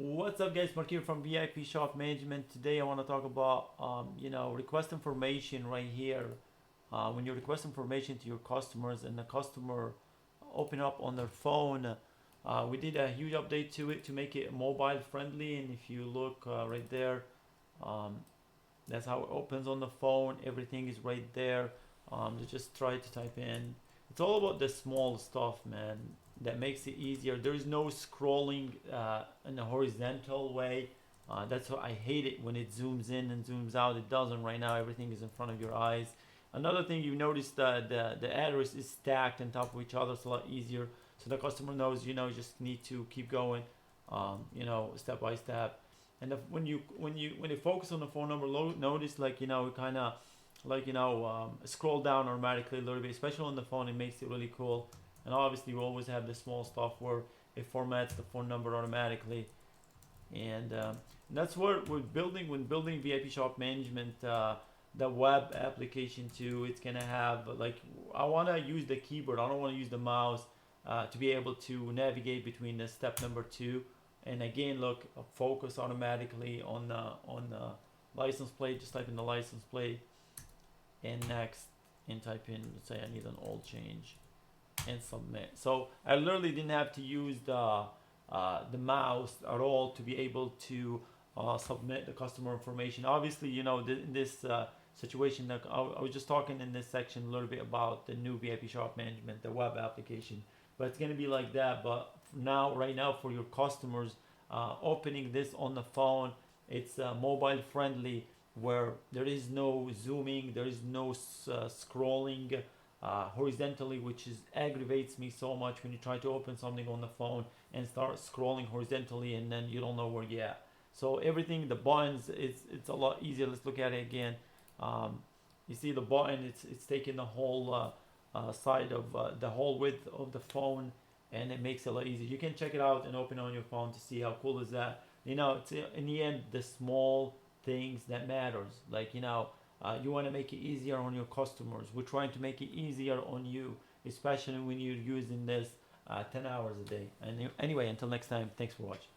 What's up, guys? Mark here from VIP Shop Management. Today I want to talk about request information right here. When you request information to your customers and the customer open up on their phone, we did a huge update to it to make it mobile friendly. And if you look right there, um, that's how it opens on the phone. Everything is right there. Just try to type in. It's all about the small stuff, man, that makes it easier. There is no scrolling in a horizontal way. That's why I hate it when it zooms in and zooms out. It doesn't right now. Everything is in front of your eyes. Another thing you notice that the address is stacked on top of each other. It's a lot easier. So the customer knows, you just need to keep going, step by step. And when you focus on the phone number, notice kind of scroll down automatically a little bit, especially on the phone. It makes it really cool. And obviously, we always have the small stuff where it formats the phone number automatically. And that's what we're building when building VIP Shop Management. The web application too. It's gonna have I want to use the keyboard. I don't want to use the mouse to be able to navigate between the step number 2. And again, look, focus automatically on the license plate. Just type in the license plate and next, and type in, let's say I need an oil change, and submit. So I literally didn't have to use the mouse at all to be able to submit the customer information. Obviously, in this situation, I was just talking in this section a little bit about the new VIP Shop Management, the web application, but it's going to be like that. But right now, for your customers, opening this on the phone, it's mobile friendly, where there is no zooming, there is no scrolling horizontally, which aggravates me so much when you try to open something on the phone and start scrolling horizontally and then you don't know where you're at. So everything, the buttons, it's a lot easier. Let's look at it again. You see the button, it's taking the whole side of the whole width of the phone, and it makes it a lot easier. You can check it out and open it on your phone to see how cool is that. It's in the end the small things that matters. You want to make it easier on your customers. We're trying to make it easier on you, especially when you're using this 10 hours a day. And anyway, until next time, thanks for watching.